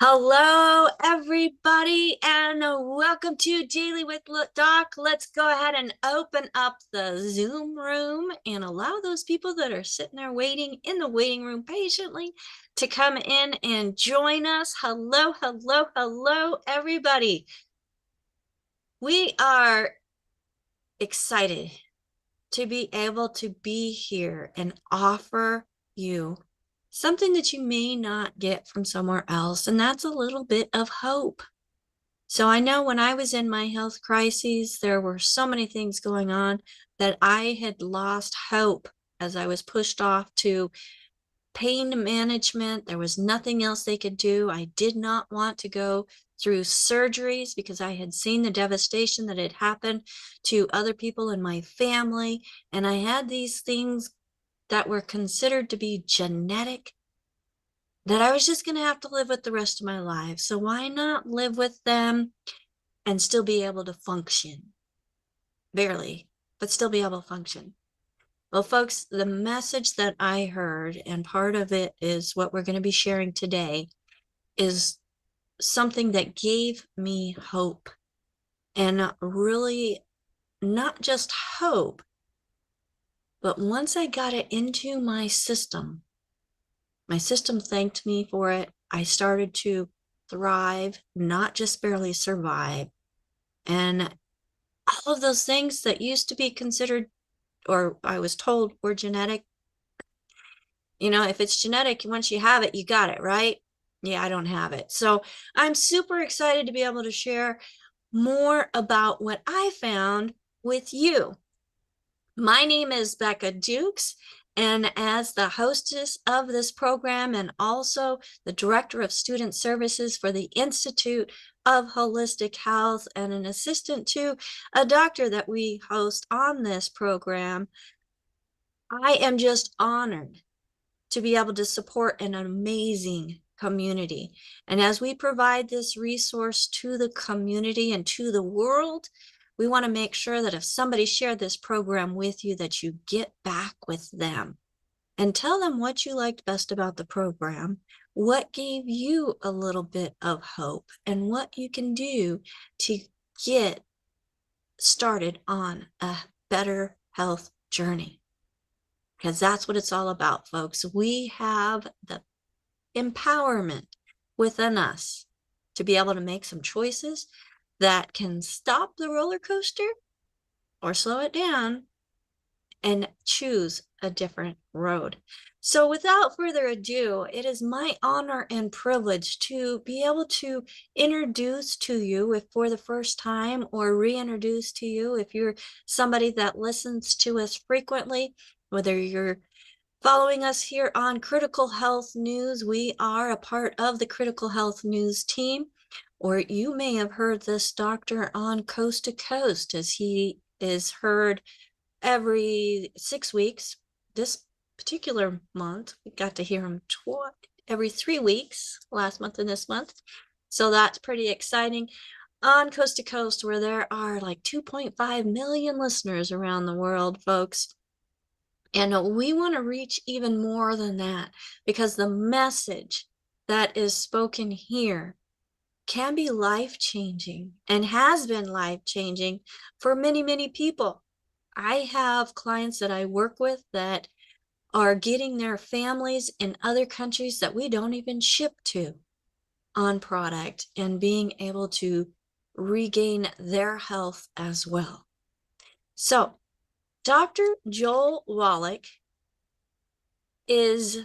Hello, everybody, and welcome to Daily with Doc. Let's go ahead and open up the Zoom room and allow those people that are sitting there waiting in the waiting room patiently to come in and join us. Hello, hello, hello, everybody. We are excited to be able to be here and offer you something that you may not get from somewhere else, and that's a little bit of hope. So I know when I was in my health crises, there were so many things going on that I had lost hope as I was pushed off to pain management. There was nothing else they could do. I did not want to go through surgeries because I had seen the devastation that had happened to other people in my family. And I had these things that were considered to be genetic that I was just going to have to live with the rest of my life. So why not live with them and still be able to function? Barely, but still be able to function. Well, folks, the message that I heard, and part of it is what we're going to be sharing today, is something that gave me hope. And really, not just hope, but once I got it into my system thanked me for it. I started to thrive, not just barely survive. And all of those things that used to be considered, or I was told, were genetic. If it's genetic, once you have it, you got it, right? Yeah, I don't have it. So I'm super excited to be able to share more about what I found with you. My name is Becca Dukes, and as the hostess of this program and also the Director of Student Services for the Institute of Holistic Health and an assistant to a doctor that we host on this program, I am just honored to be able to support an amazing community. And as we provide this resource to the community and to the world, we want to make sure that if somebody shared this program with you, that you get back with them and tell them what you liked best about the program, what gave you a little bit of hope, and what you can do to get started on a better health journey. Because that's what it's all about, folks. We have the empowerment within us to be able to make some choices that can stop the roller coaster or slow it down and choose a different road. So without further ado, it is my honor and privilege to be able to introduce to you, if for the first time, or reintroduce to you if you're somebody that listens to us frequently, whether you're following us here on Critical Health News. We are a part of the Critical Health News team, or you may have heard this doctor on Coast to Coast, as he is heard every 6 weeks. This particular month, we got to hear him every 3 weeks, last month and this month. So that's pretty exciting. On Coast to Coast, where there are like 2.5 million listeners around the world, folks. And we want to reach even more than that, because the message that is spoken here can be life-changing and has been life-changing for many, many people. I have clients that I work with that are getting their families in other countries that we don't even ship to on product and being able to regain their health as well. So, Dr. Joel Wallach is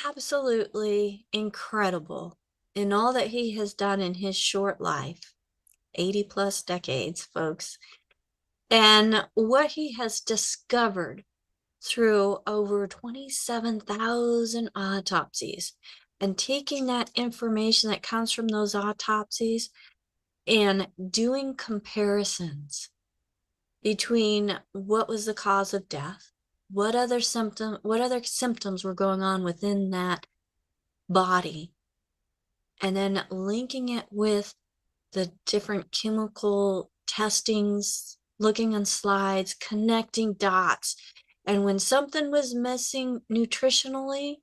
absolutely incredible in all that he has done in his short life, 80 plus decades, folks, and what he has discovered through over 27,000 autopsies, and taking that information that comes from those autopsies and doing comparisons between what was the cause of death, what other symptoms were going on within that body, and then linking it with the different chemical testings, looking on slides, connecting dots. And when something was missing nutritionally,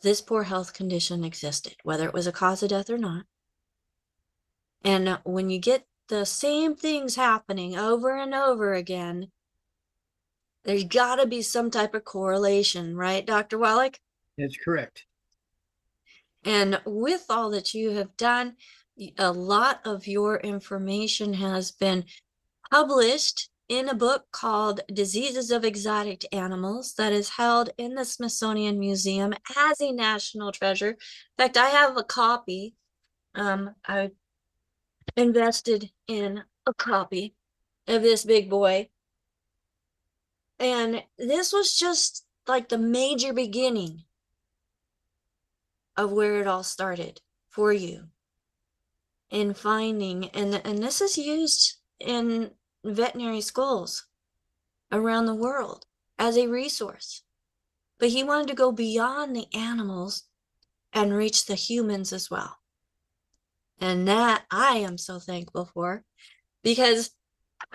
this poor health condition existed, whether it was a cause of death or not. And when you get the same things happening over and over again, there's got to be some type of correlation, right, Dr. Wallach? That's correct. And with all that you have done, a lot of your information has been published in a book called Diseases of Exotic Animals that is held in the Smithsonian Museum as a national treasure. In fact, I have a copy. I invested in a copy of this big boy. And this was just like the major beginning of where it all started for you in finding, and this is used in veterinary schools around the world as a resource. But he wanted to go beyond the animals and reach the humans as well. And that I am so thankful for, because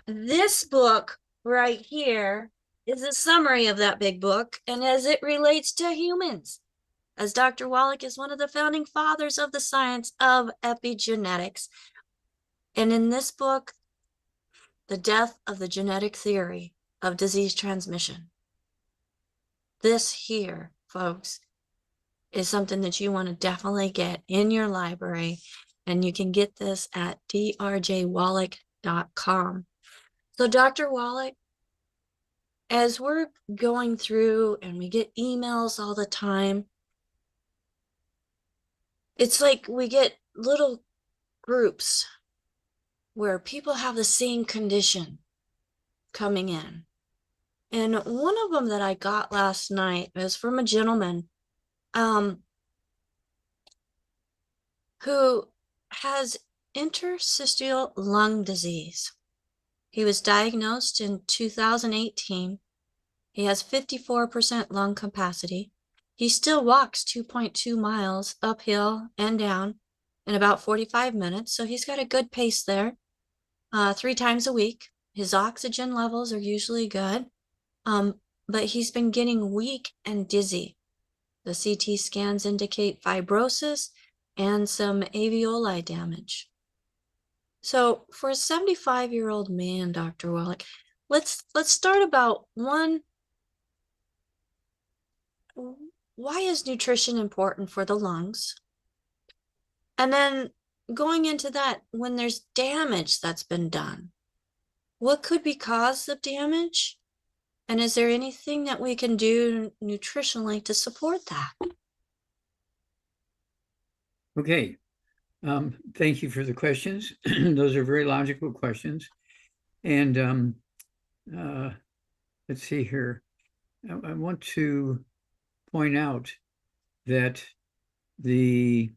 this book right here is a summary of that big book and as it relates to humans, as Dr. Wallach is one of the founding fathers of the science of epigenetics. And in this book, The Death of the Genetic Theory of Disease Transmission, this here, folks, is something that you want to definitely get in your library. And you can get this at drjwallach.com. So, Dr. Wallach, as we're going through and we get emails all the time, it's like we get little groups where people have the same condition coming in. And one of them that I got last night was from a gentleman who has interstitial lung disease. He was diagnosed in 2018. He has 54% lung capacity. He still walks 2.2 miles uphill and down in about 45 minutes. So he's got a good pace there, 3 times a week. His oxygen levels are usually good, but he's been getting weak and dizzy. The CT scans indicate fibrosis and some alveoli damage. So for a 75-year-old man, Dr. Wallach, let's start about one. Why is nutrition important for the lungs? And then going into that, when there's damage that's been done, what could be cause of damage? And is there anything that we can do nutritionally to support that? Okay. Thank you for the questions. Those are very logical questions. And let's see here. I want to point out that the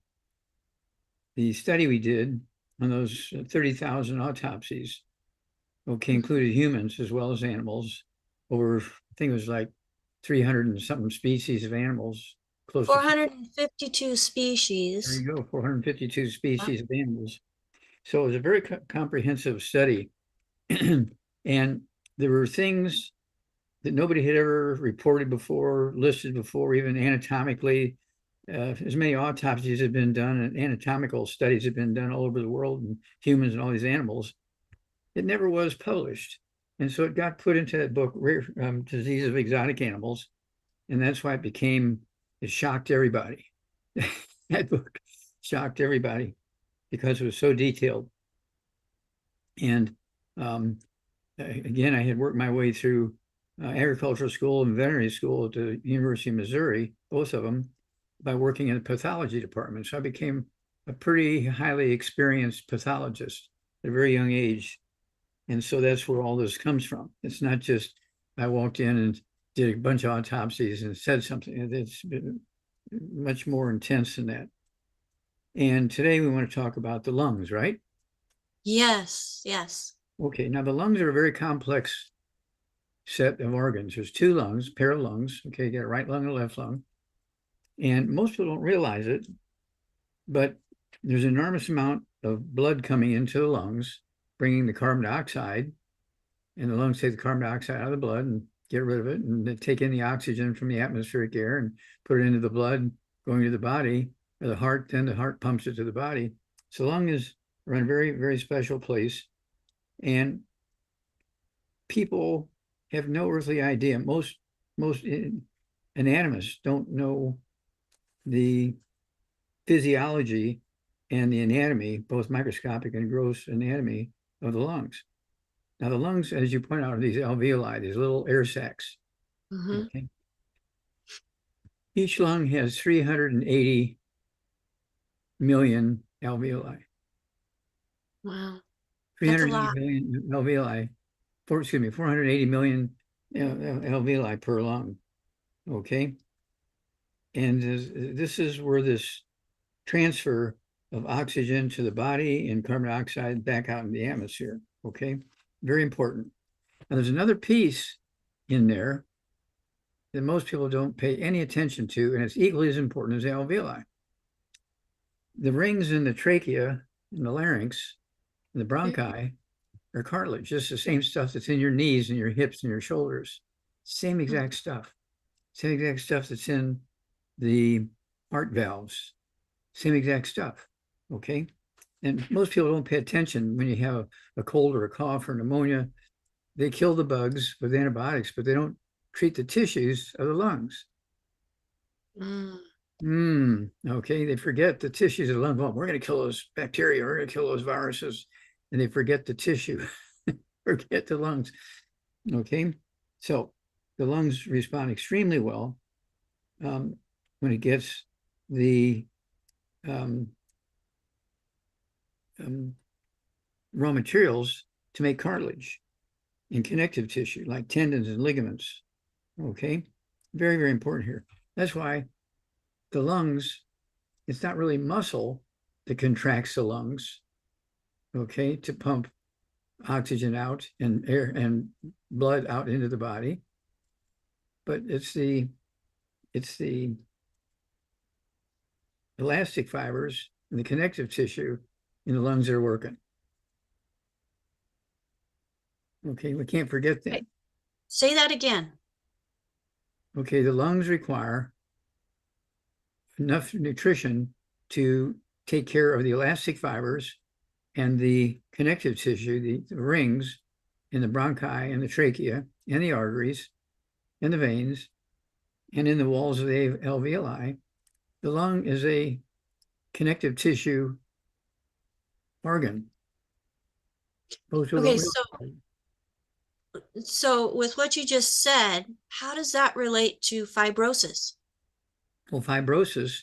study we did on those 30,000 autopsies, okay, included humans as well as animals, over, I think it was like 300 and something species of animals, close to 452 species. There you go, 452 species of animals. So it was a very comprehensive study. And there were things that nobody had ever reported before, listed before, even anatomically. As many autopsies have been done and anatomical studies have been done all over the world, and humans and all these animals. It never was published. And so it got put into that book, Rare Disease of Exotic Animals. And that's why it shocked everybody. That book shocked everybody because it was so detailed. And again, I had worked my way through agricultural school and veterinary school at the University of Missouri, both of them, by working in the pathology department. So I became a pretty highly experienced pathologist at a very young age. And so that's where all this comes from. It's not just I walked in and did a bunch of autopsies and said something. It's much more intense than that. And today we want to talk about the lungs, right? Yes, yes. Okay, now the lungs are a very complex set of organs. There's 2 lungs, pair of lungs. Okay, you got a right lung and a left lung. And most people don't realize it, but there's an enormous amount of blood coming into the lungs, bringing the carbon dioxide, and the lungs take the carbon dioxide out of the blood and get rid of it, and they take in the oxygen from the atmospheric air and put it into the blood going to the body, or the heart, then the heart pumps it to the body. So the lung is in a very, very special place. And people have no earthly idea. Most anatomists don't know the physiology and the anatomy, both microscopic and gross anatomy of the lungs. Now, the lungs, as you point out, are these alveoli, these little air sacs. Mm-hmm. Okay. Each lung has 380 million alveoli. Wow. That's a 380 lot. million alveoli, 480 million alveoli per lung. Okay. And this is where this transfer of oxygen to the body and carbon dioxide back out in the atmosphere. Okay. Very important. Now, there's another piece in there that most people don't pay any attention to, and it's equally as important as the alveoli. The rings in the trachea and the larynx and the bronchi are cartilage, just the same stuff that's in your knees and your hips and your shoulders. Same exact stuff. Same exact stuff that's in the heart valves. Same exact stuff. Okay. And most people don't pay attention when you have a cold or a cough or pneumonia. They kill the bugs with antibiotics, but they don't treat the tissues of the lungs. Okay, they forget the tissues of the lung. Well, we're going to kill those bacteria, we're going to kill those viruses, and they forget the tissue, forget the lungs. Okay, so the lungs respond extremely well when it gets the raw materials to make cartilage and connective tissue like tendons and ligaments. Okay, very, very important here. That's why the lungs, it's not really muscle that contracts the lungs, okay, to pump oxygen out and air and blood out into the body, but it's the elastic fibers and the connective tissue in the lungs that are working. Okay, we can't forget that. Say that again. Okay, the lungs require enough nutrition to take care of the elastic fibers and the connective tissue, the rings in the bronchi and the trachea and the arteries and the veins and in the walls of the alveoli. The lung is a connective tissue organ. Okay, so with what you just said, how does that relate to fibrosis? Well, fibrosis,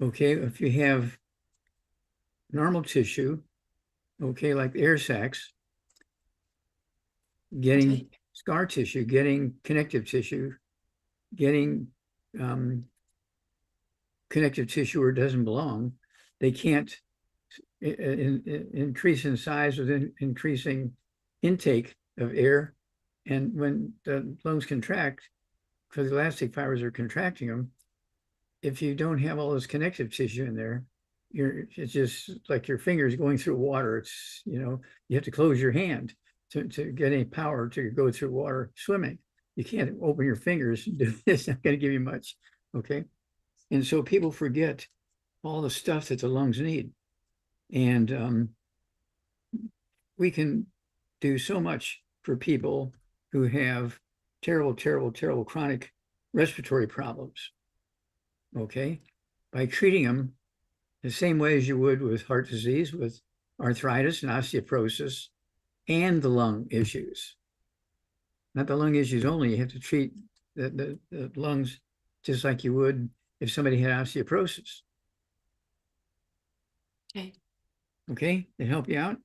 okay, if you have normal tissue, okay, like air sacs, getting scar tissue, getting connective tissue, getting connective tissue where it doesn't belong, they can't increase in size with increasing intake of air. And when the lungs contract, because the elastic fibers are contracting them, if you don't have all this connective tissue in there, it's just like your fingers going through water. It's, you have to close your hand to get any power to go through water swimming. You can't open your fingers and do this. It's not going to give you much. Okay. And so people forget all the stuff that the lungs need. And we can do so much for people who have terrible, terrible, terrible chronic respiratory problems. Okay. By treating them the same way as you would with heart disease, with arthritis and osteoporosis, and the lung issues. Not the lung issues only, you have to treat the lungs just like you would if somebody had osteoporosis. Okay. Okay, they help you out?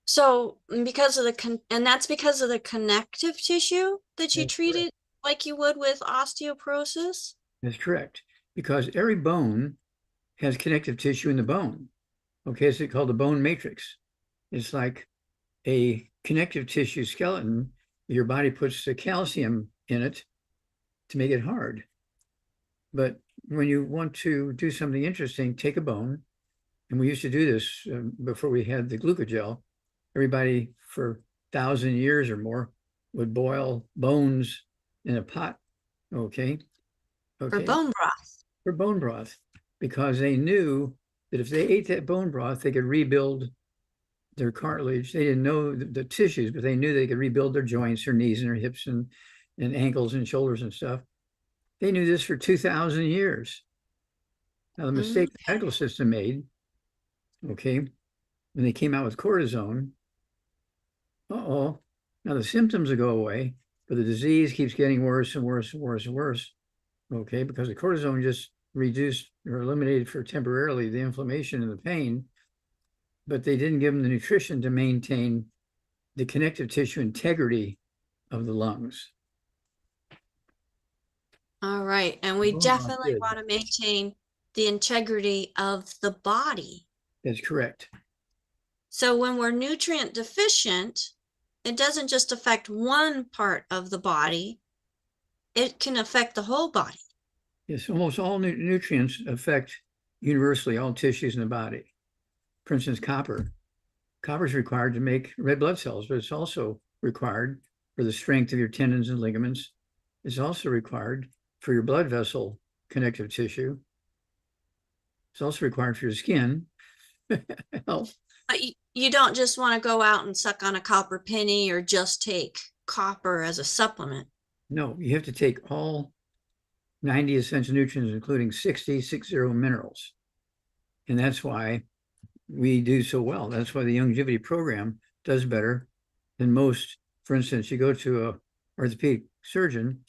So because of and that's because of the connective tissue that you That's treated correct. like you would with osteoporosis? That's correct. Because every bone has connective tissue in the bone. Okay, it's called the bone matrix. It's like a connective tissue skeleton. Your body puts the calcium in it to make it hard. But when you want to do something interesting, take a bone, and we used to do this before we had the glucogel. Everybody for 1,000 years or more would boil bones in a pot. Okay. For bone broth. for bone broth because they knew that if they ate that bone broth, they could rebuild their cartilage. They didn't know the tissues, but they knew they could rebuild their joints, their knees and their hips and ankles and shoulders and stuff. They knew this for 2,000 years. Now, the mistake the Okay. medical system made, okay, when they came out with cortisone, now the symptoms will go away, but the disease keeps getting worse and worse and worse and worse, okay, because the cortisone just reduced or eliminated for temporarily the inflammation and the pain, but they didn't give them the nutrition to maintain the connective tissue integrity of the lungs. All right. And we Bone broth definitely did. want to maintain the integrity of the body. That's correct. So when we're nutrient deficient, it doesn't just affect one part of the body, it can affect the whole body. Yes, almost all nutrients affect universally all tissues in the body. For instance, copper. Copper is required to make red blood cells, but it's also required for the strength of your tendons and ligaments. It's also required for your blood vessel connective tissue. It's also required for your skin health. But you don't just want to go out and suck on a copper penny or just take copper as a supplement. No, you have to take all 90 essential nutrients, including 60 minerals. And that's why we do so well. That's why the longevity program does better than most. For instance, you go to a orthopedic surgeon,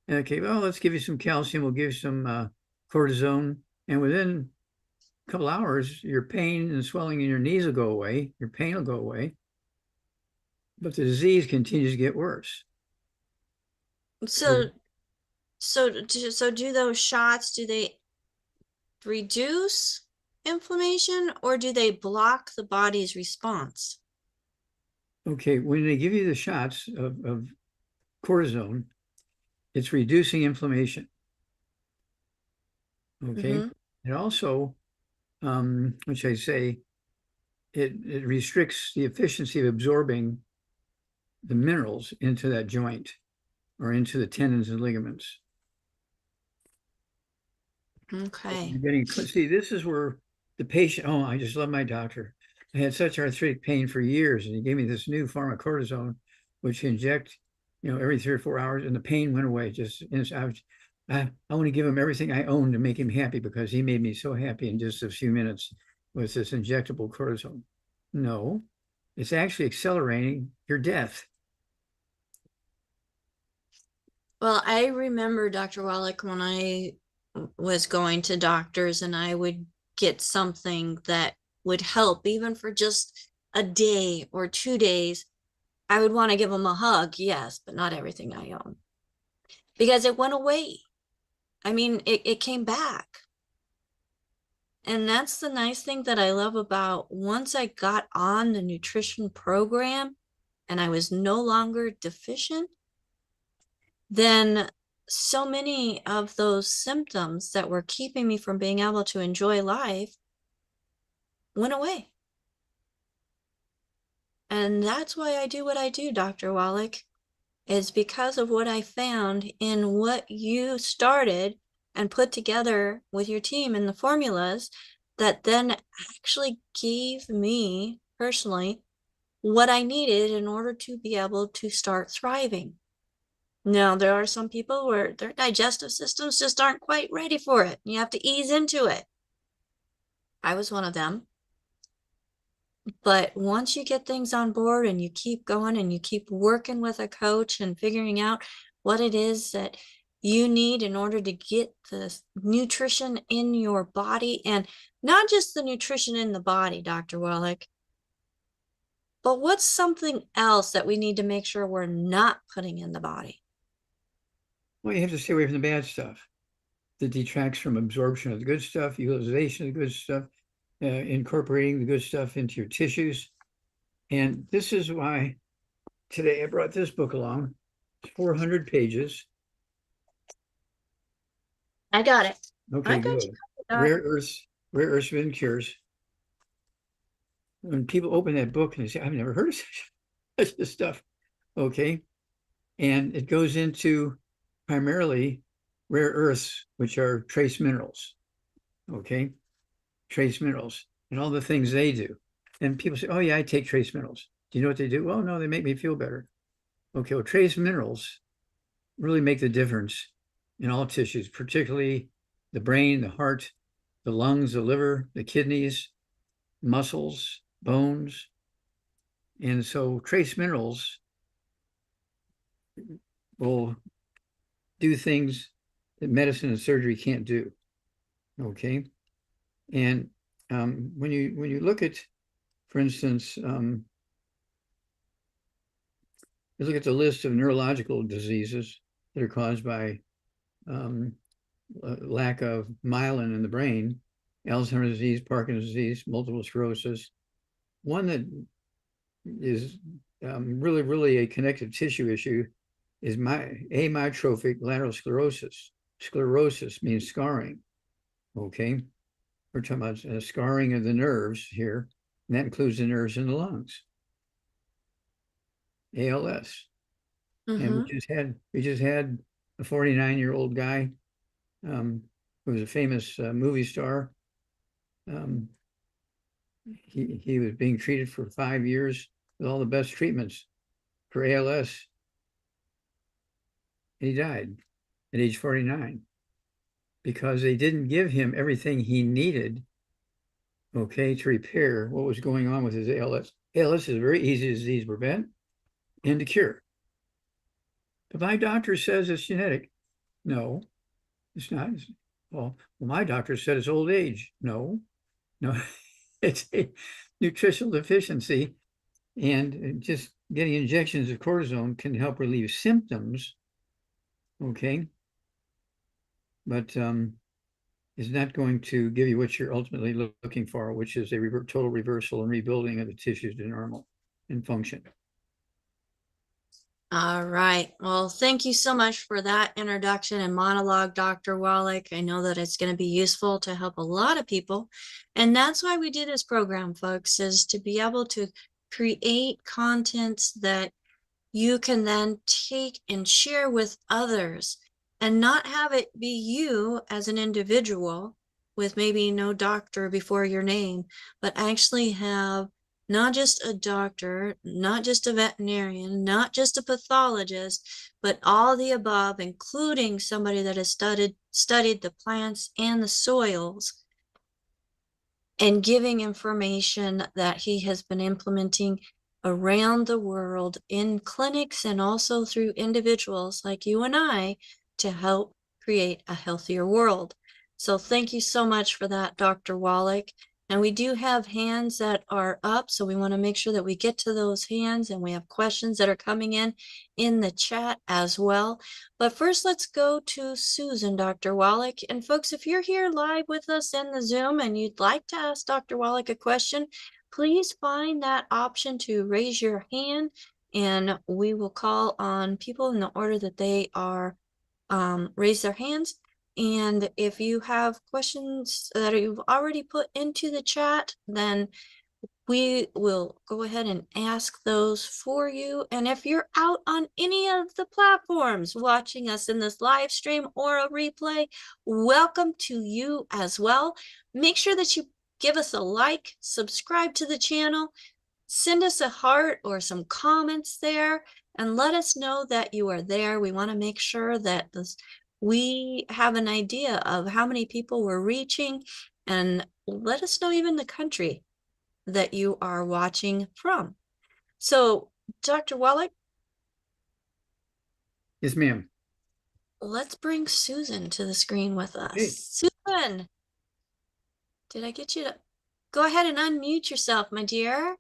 and okay, well, let's give you some calcium, we'll give you some cortisone, and within a couple hours, your pain and swelling in your knees will go away, your pain will go away, but the disease continues to get worse. So so do those shots, do they reduce inflammation or do they block the body's response? Okay, when they give you the shots of cortisone, it's reducing inflammation. Okay, Mm-hmm. it also, which I say, it restricts the efficiency of absorbing the minerals into that joint or into the tendons and ligaments. Okay. You're getting, see, this is where the patient, oh, I just love my doctor. I had such arthritic pain for years, and he gave me this new form of cortisone, which you inject, every 3 or 4 hours, and the pain went away. Just, I want to give him everything I own to make him happy because he made me so happy in just a few minutes with this injectable cortisone. No, it's actually accelerating your death. Well, I remember Dr. Wallach when I was going to doctors and I would get something that would help even for just a day or 2 days. I would want to give them a hug, yes, but not everything I own because it went away. I mean, it came back. And that's the nice thing that I love about once I got on the nutrition program and I was no longer deficient, then so many of those symptoms that were keeping me from being able to enjoy life went away. And that's why I do what I do, Dr. Wallach, is because of what I found in what you started and put together with your team and the formulas that then actually gave me personally what I needed in order to be able to start thriving. Now, there are some people where their digestive systems just aren't quite ready for it. You have to ease into it. I was one of them. But once you get things on board and you keep going and you keep working with a coach and figuring out what it is that you need in order to get the nutrition in your body, and not just the nutrition in the body, Dr. Wallach, but what's something else that we need to make sure we're not putting in the body? Well, you have to stay away from the bad stuff that detracts from absorption of the good stuff, utilization of the good stuff, incorporating the good stuff into your tissues. And this is why today I brought this book along. It's 400 pages. I got it. Okay, I got you good. covered, Rare earths within cures. When people open that book and they say, I've never heard of such this stuff. Okay. And it goes into primarily rare earths, which are trace minerals. Okay, trace minerals and all the things they do. And people say, "Oh yeah, I take trace minerals." Do you know what they do? Well, no, they make me feel better. Okay, well, trace minerals really make the difference in all tissues, particularly the brain, the heart, the lungs, the liver, the kidneys, muscles, bones. And so trace minerals will do things that medicine and surgery can't do. Okay. And when you look at, for instance, you look at the list of neurological diseases that are caused by um, lack of myelin in the brain, Alzheimer's disease, Parkinson's disease, multiple sclerosis. One that is really, really a connective tissue issue is amyotrophic lateral sclerosis. Sclerosis means scarring. Okay. We're talking about scarring of the nerves here, and that includes the nerves in the lungs. ALS. And Mm-hmm. we just had a 49-year-old guy who was a famous movie star. Um, he was being treated for 5 years with all the best treatments for ALS. And he died at age 49 because they didn't give him everything he needed, okay, to repair what was going on with his ALS. ALS is a very easy disease to prevent and to cure. But my doctor says it's genetic. No, it's not. Well, my doctor said it's old age. No, no, it's a nutritional deficiency. And just getting injections of cortisone can help relieve symptoms, okay? But is not going to give you what you're ultimately looking for, which is a total reversal and rebuilding of the tissues to normal and function. All right. Well, thank you so much for that introduction and monologue, Dr. Wallach. I know that it's going to be useful to help a lot of people. And that's why we do this program, folks, is to be able to create content that you can then take and share with others and not have it be you as an individual with maybe no doctor before your name, but actually have not just a doctor, not just a veterinarian, not just a pathologist, but all the above, including somebody that has studied the plants and the soils, and giving information that he has been implementing around the world in clinics and also through individuals like you and I to help create a healthier world. So thank you so much for that, Dr. Wallach. And we do have hands that are up, so we want to make sure that we get to those hands, and we have questions that are coming in the chat as well. But first, let's go to Susan, Dr. Wallach. And folks, if you're here live with us in the Zoom and you'd like to ask Dr. Wallach a question, please find that option to raise your hand, and we will call on people in the order that they are raise their hands. And if you have questions that you've already put into the chat, then we will go ahead and ask those for you. And if you're out on any of the platforms watching us in this live stream or a replay, welcome to you as well. Make sure that you give us a like, subscribe to the channel, send us a heart or some comments there, and let us know that you are there. We want to make sure that we have an idea of how many people we're reaching, and let us know even the country that you are watching from. So, Dr. Wallach, Yes, ma'am. let's bring Susan to the screen with us. Hey. Susan, did I get you to go ahead and unmute yourself, my dear?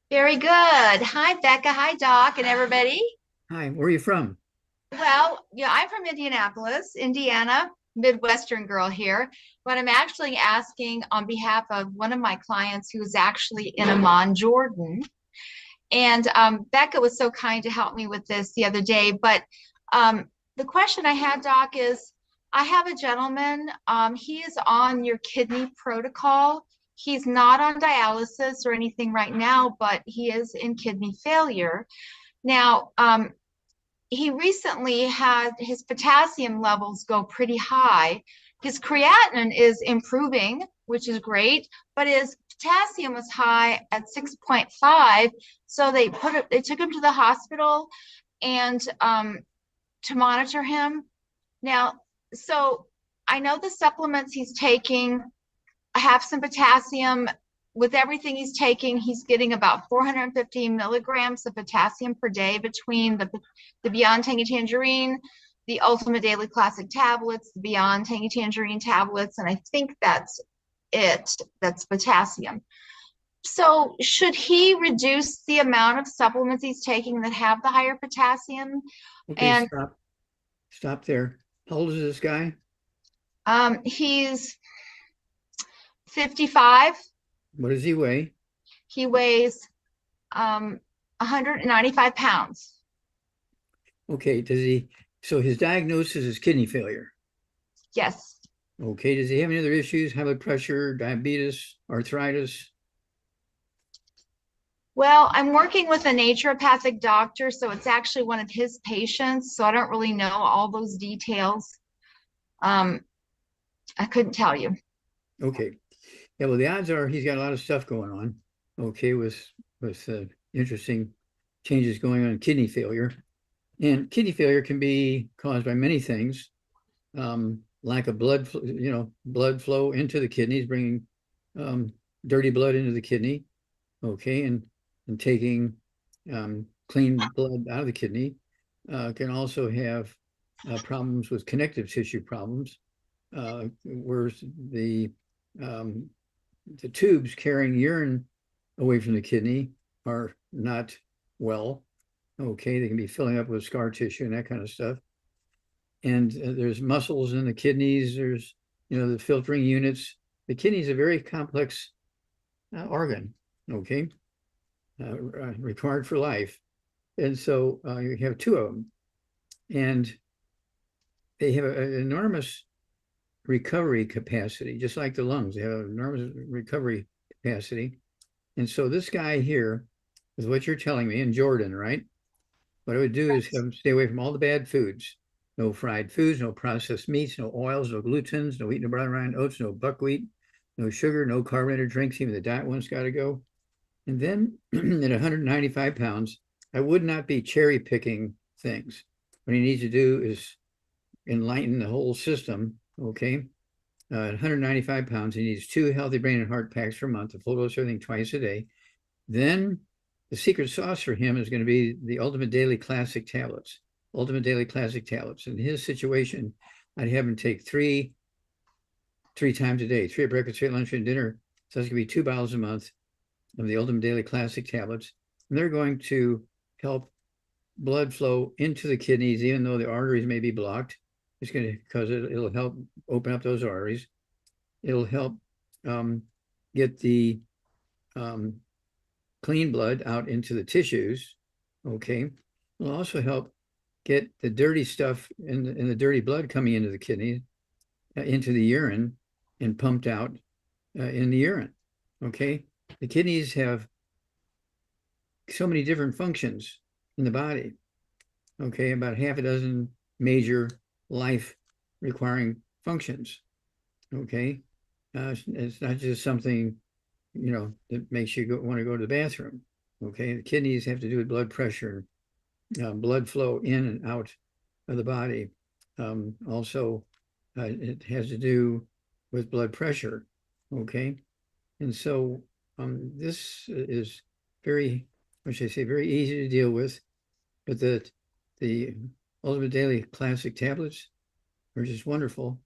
Very good. Hi, Becca. Hi, Doc, and everybody. Hi, where are you from? Well, yeah, I'm from Indianapolis, Indiana, Midwestern girl here. But I'm actually asking on behalf of one of my clients who's actually in Amman, Jordan. And Becca was so kind to help me with this the other day. But the question I had, Doc, is I have a gentleman. He is on your kidney protocol. He's not on dialysis or anything right now, but he is in kidney failure. Now, he recently had his potassium levels go pretty high. His creatinine is improving, which is great, but his potassium was high at 6.5. So they took him to the hospital and to monitor him. Now, so I know the supplements he's taking have some potassium. With everything he's taking, he's getting about 450 milligrams of potassium per day between the Beyond Tangy Tangerine, the Ultimate Daily Classic tablets, the Beyond Tangy Tangerine tablets, and I think that's it. That's potassium. So should he reduce the amount of supplements he's taking that have the higher potassium? Okay, And stop there. How old is this guy? He's 55. What does he weigh? He weighs 195 pounds. Okay, so his diagnosis is kidney failure. Yes. Okay, does he have any other issues? High blood pressure, diabetes, arthritis? Well, I'm working with a naturopathic doctor, so it's actually one of his patients, so I don't really know all those details. I couldn't tell you. Okay. Yeah, well, the odds are he's got a lot of stuff going on, okay, with interesting changes going on in kidney failure. And kidney failure can be caused by many things. Lack of blood flow into the kidneys, bringing dirty blood into the kidney, okay, and taking clean blood out of the kidney. Can also have problems with connective tissue problems, where the tubes carrying urine away from the kidney are not well. Okay, they can be filling up with scar tissue and that kind of stuff. And there's muscles in the kidneys. There's, the filtering units. The kidney is a very complex organ, okay, required for life. And so you have two of them. And they have an enormous recovery capacity, just like the lungs. They have an enormous recovery capacity. And so this guy here, is what you're telling me, in Jordan, right? What I would do is have him stay away from all the bad foods. No fried foods, no processed meats, no oils, no glutens, no wheat, no brown rind oats, no buckwheat, no sugar, no carbonated drinks. Even the diet one's got to go. And then at 195 pounds, I would not be cherry picking things. What he needs to do is enlighten the whole system, okay? At 195 pounds, he needs 2 healthy brain and heart packs per month, a full dose of everything twice a day. Then the secret sauce for him is going to be the Ultimate Daily Classic tablets. Ultimate Daily Classic tablets. In his situation, I'd have him take three times a day, 3 at breakfast, 3 at lunch, and dinner. So that's going to be 2 bottles a month of the Ultimate Daily Classic tablets. And they're going to help blood flow into the kidneys, even though the arteries may be blocked. It's going to, because it'll help open up those arteries. It'll help get the clean blood out into the tissues, okay? It'll also help get the dirty stuff and the dirty blood coming into the kidney, into the urine, and pumped out in the urine, okay? The kidneys have so many different functions in the body, okay? About half a dozen major life requiring functions, okay? It's not just something, that makes you want to go to the bathroom, okay? The kidneys have to do with blood pressure, blood flow in and out of the body. Also, it has to do with blood pressure, okay? And so this is very, what should I say, very easy to deal with, but the Ultimate Daily Classic tablets are just wonderful.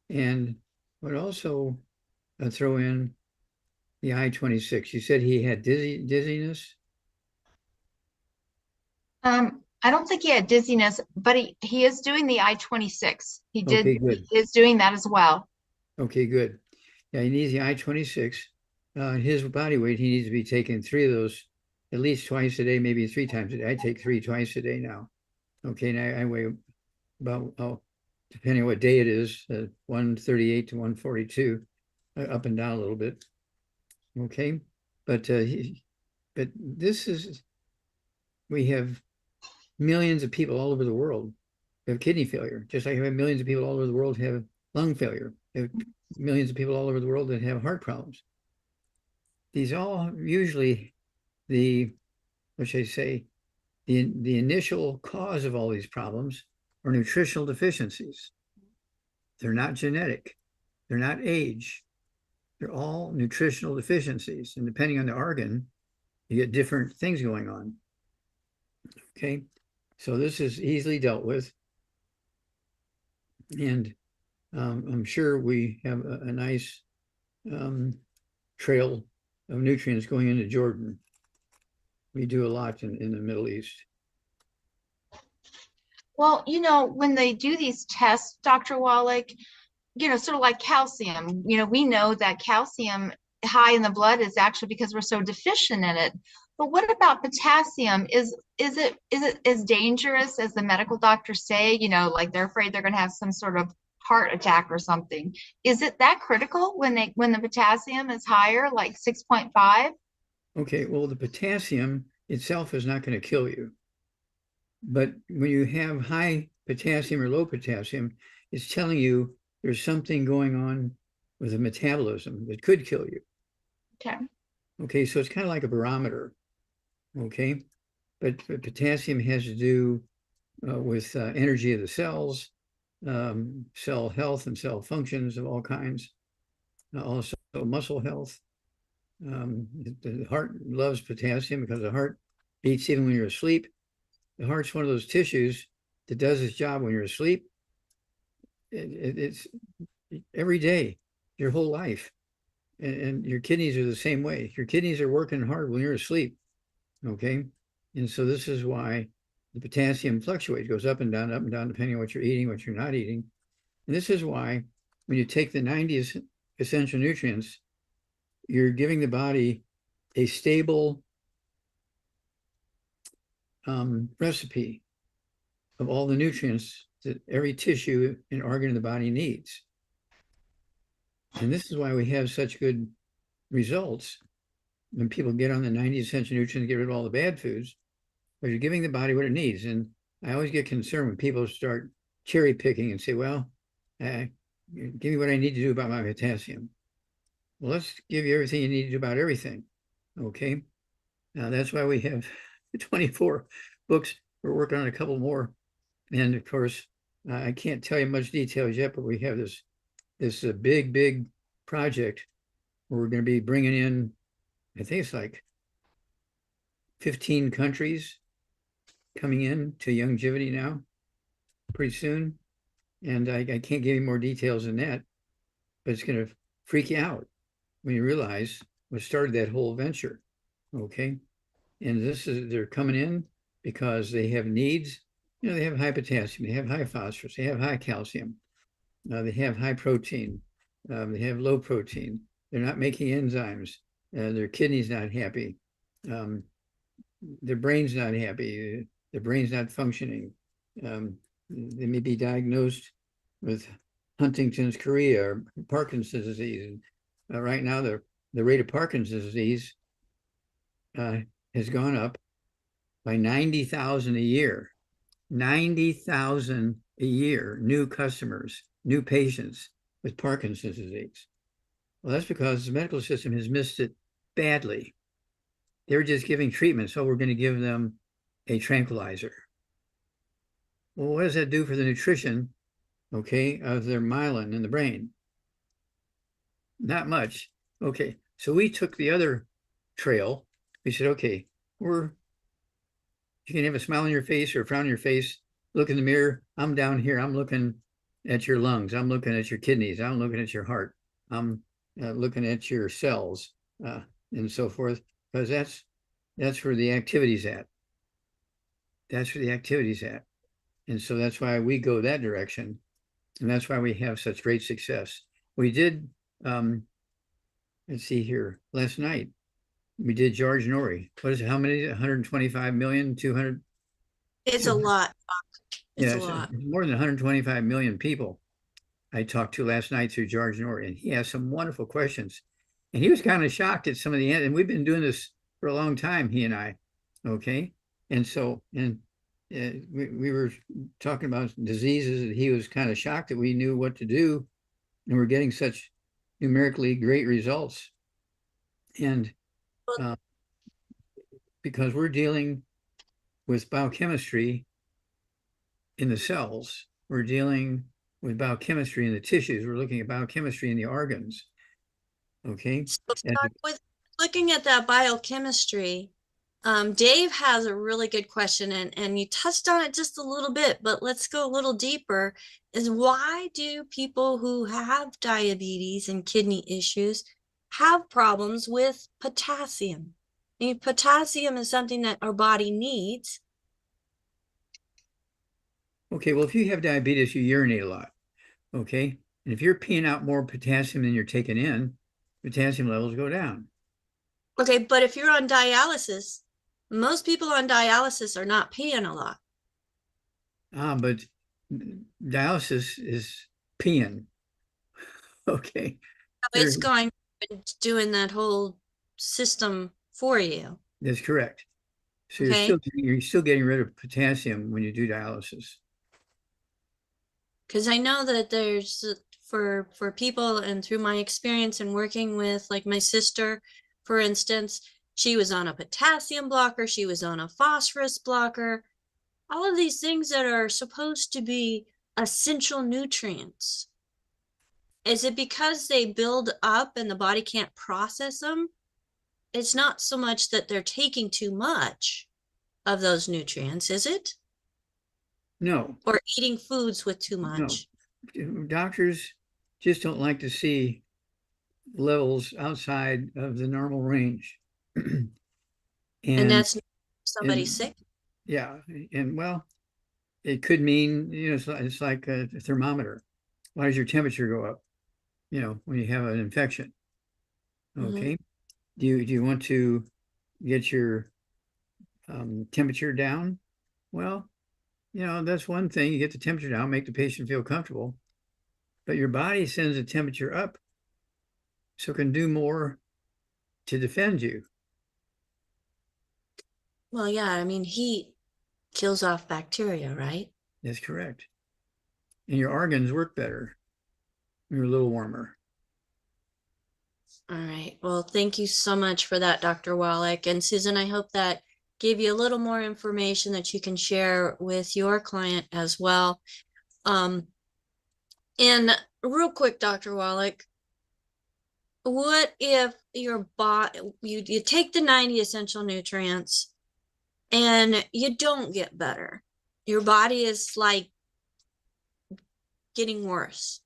And I would also throw in the I-26. You said he had dizziness? I don't think he had dizziness, but he is doing the I-26. Okay, good. He is doing that as well. Okay, good. Yeah, he needs the I-26. His body weight, he needs to be taking 3 of those at least twice a day, maybe 3 times a day. I take 3 twice a day now. Okay, and I weigh about, depending on what day it is, 138 to 142, up and down a little bit. Okay, but this is, we have millions of people all over the world have kidney failure, just like I have millions of people all over the world have lung failure. I have millions of people all over the world that have heart problems. These all usually what should I say, the initial cause of all these problems are nutritional deficiencies. They're not genetic. They're not age. They're all nutritional deficiencies. And depending on the organ, you get different things going on. Okay, so this is easily dealt with. And I'm sure we have a nice trail of nutrients going into Jordan. We do a lot in the Middle East. Well, when they do these tests, Dr. Wallach, sort of like calcium, we know that calcium high in the blood is actually because we're so deficient in it. But what about potassium? Is it as dangerous as the medical doctors say? Like they're afraid they're going to have some sort of heart attack or something. Is it that critical when the potassium is higher, like 6.5? Okay, well, the potassium itself is not going to kill you. But when you have high potassium or low potassium, it's telling you there's something going on with the metabolism that could kill you. Okay. Okay, so it's kind of like a barometer. Okay, but potassium has to do with energy of the cells, cell health and cell functions of all kinds, also muscle health. The heart loves potassium because the heart beats even when you're asleep. The heart's one of those tissues that does its job when you're asleep. It's every day, your whole life. And your kidneys are the same way. Your kidneys are working hard when you're asleep. Okay. And so this is why the potassium fluctuates, goes up and down, depending on what you're eating, what you're not eating. And this is why when you take the 90 essential nutrients, you're giving the body a stable recipe of all the nutrients that every tissue and organ in the body needs. And this is why we have such good results when people get on the 90 essential nutrients, get rid of all the bad foods, but you're giving the body what it needs. And I always get concerned when people start cherry picking and say, well, give me what I need to do about my potassium. Well, let's give you everything you need to do about everything. Okay. Now that's why we have 24 books. We're working on a couple more. And of course, I can't tell you much details yet, but we have this big project where we're going to be bringing in, I think it's like 15 countries coming in to longevity now pretty soon. And I can't give you more details than that, but it's going to freak you out when you realize what started that whole venture. Okay. And they're coming in because they have needs. They have high potassium, they have high phosphorus, they have high calcium, they have high protein, they have low protein. They're not making enzymes. Their kidney's not happy. Their brain's not happy. Their brain's not functioning. They may be diagnosed with Huntington's chorea or Parkinson's disease. Right now, the rate of Parkinson's disease has gone up by 90,000 a year. 90,000 a year, new customers, new patients with Parkinson's disease. Well, that's because the medical system has missed it badly. They're just giving treatment, so we're going to give them a tranquilizer. Well, what does that do for the nutrition, okay, of their myelin in the brain? Not much. Okay, so we took the other trail. We said, okay, you can have a smile on your face or a frown on your face. Look in the mirror. I'm down here. I'm looking at your lungs. I'm looking at your kidneys. I'm looking at your heart. I'm looking at your cells and so forth, because that's where the activity's at. That's where the activity's at. And so that's why we go that direction. And that's why we have such great success. We did, let's see here, last night, we did George Norrie. What is it? How many? 125 million, 200? It's a lot. It's a Yeah, lot. more than 125 million people I talked to last night through George Norrie, and he asked some wonderful questions. And he was kind of shocked at some of the, and we've been doing this for a long time, he and I. Okay. And so, and we were talking about diseases that he was kind of shocked that we knew what to do, and we're getting such numerically great results. And because we're dealing with biochemistry in the cells, we're dealing with biochemistry in the tissues, we're looking at biochemistry in the organs. Okay. So with looking at that biochemistry, Dave has a really good question, and you touched on it just a little bit, but let's go a little deeper. Is why do people who have diabetes and kidney issues have problems with potassium? I mean, potassium is something that our body needs. Okay, well, if you have diabetes, you urinate a lot. Okay. And if you're peeing out more potassium than you're taking in, potassium levels go down. Okay, but if you're on dialysis, most people on dialysis are not peeing a lot. But dialysis is peeing. Okay. It's going and doing that whole system for you. That's correct. So Okay. you're still getting rid of potassium when you do dialysis. Because I know that there's for people, and through my experience in working with like my sister, for instance, she was on a potassium blocker, she was on a phosphorus blocker, all of these things that are supposed to be essential nutrients. Is it because they build up and the body can't process them? It's not so much that they're taking too much of those nutrients, is it? No, Or eating foods with too no. much? Doctors just don't like to see levels outside of the normal range. And And that's somebody and sick? yeah, and well, it could mean, it's like a thermometer. Why does your temperature go up? When you have an infection. Okay. Mm-hmm. Do you want to get your temperature down? Well, that's one thing. You get the temperature down, make the patient feel comfortable, but your body sends the temperature up so it can do more to defend you. Well, yeah, I mean, heat kills off bacteria, right? That's correct. And your organs work better when you're a little warmer. All right. Well, thank you so much for that, Dr. Wallach. And Susan, I hope that gave you a little more information that you can share with your client as well. And real quick, Dr. Wallach, what if your body, you take the 90 essential nutrients and you don't get better? Your body is like getting worse.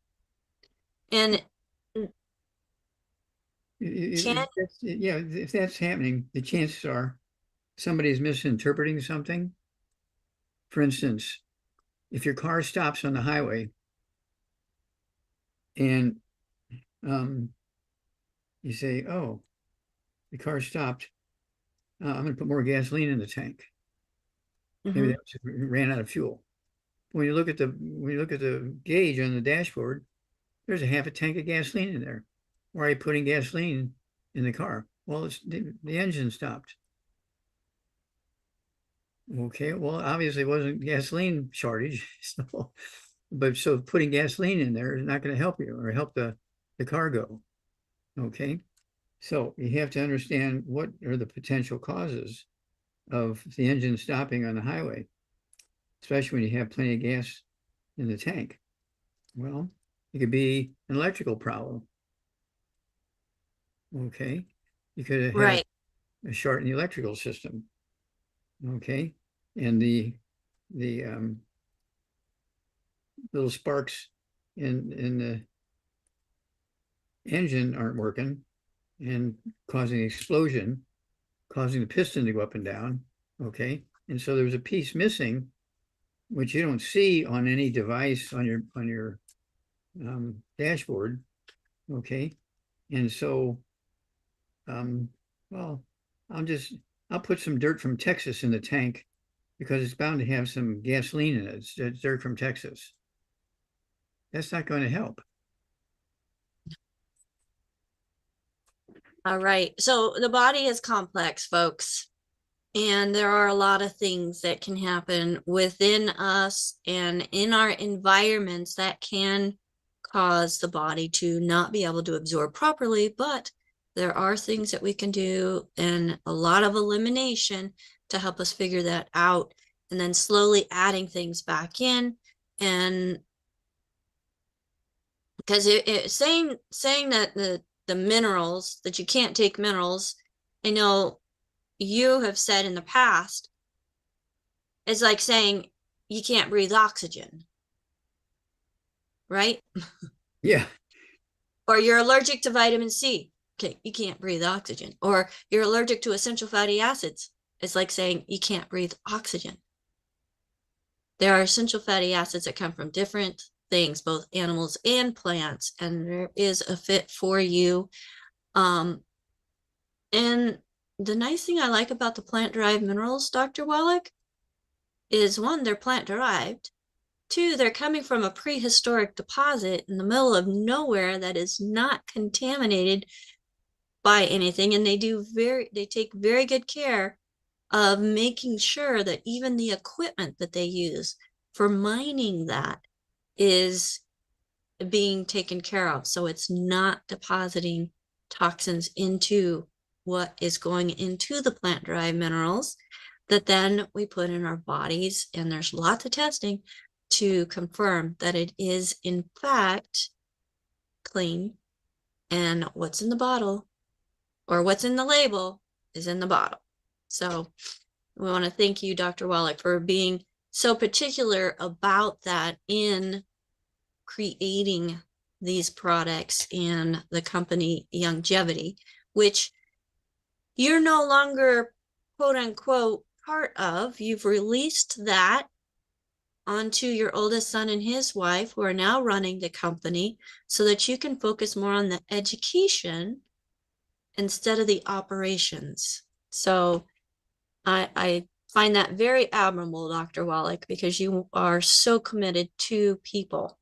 And If that's happening, the chances are somebody's misinterpreting something. For instance, if your car stops on the highway and you say, "Oh, the car stopped. I'm going to put more gasoline in the tank." Maybe that ran out of fuel. When you look at the gauge on the dashboard, there's a half a tank of gasoline in there. Why are you putting gasoline in the car? Well, the engine stopped. Okay, well, obviously it wasn't gasoline shortage. So putting gasoline in there is not going to help you or help the car go. Okay, so you have to understand what are the potential causes of the engine stopping on the highway, especially when you have plenty of gas in the tank. Well, it could be an electrical problem. Okay, you could have had a short in the electrical system. Okay, and the little sparks in the engine aren't working and causing explosion, causing the piston to go up and down. Okay, and so there's a piece missing, which you don't see on any device on your dashboard. Okay, and so well, I'll put some dirt from Texas in the tank because it's bound to have some gasoline in it. It's dirt from Texas. That's not going to help. All right. So the body is complex, folks. And there are a lot of things that can happen within us and in our environments that can cause the body to not be able to absorb properly. But there are things that we can do and a lot of elimination to help us figure that out. And then slowly adding things back in. And because saying that the minerals, that you can't take minerals, I know you have said in the past, is like saying you can't breathe oxygen, right? Yeah. Or you're allergic to vitamin C. Okay, you can't breathe oxygen. Or you're allergic to essential fatty acids. It's like saying you can't breathe oxygen. There are essential fatty acids that come from different things, both animals and plants, and there is a fit for you. And the nice thing I like about the plant-derived minerals, Dr. Wallach, is one, they're plant-derived. Two, they're coming from a prehistoric deposit in the middle of nowhere that is not contaminated by anything, and they take very good care of making sure that even the equipment that they use for mining that is being taken care of, so it's not depositing toxins into what is going into the plant-derived minerals that then we put in our bodies. And there's lots of testing to confirm that it is in fact clean, and what's in the bottle or what's in the label is in the bottle. So we want to thank you, Dr. Wallach, for being so particular about that in creating these products and the company Longevity, which you're no longer quote unquote part of. You've released that onto your oldest son and his wife, who are now running the company, so that you can focus more on the education instead of the operations. So I find that very admirable, Dr. Wallach, because you are so committed to people.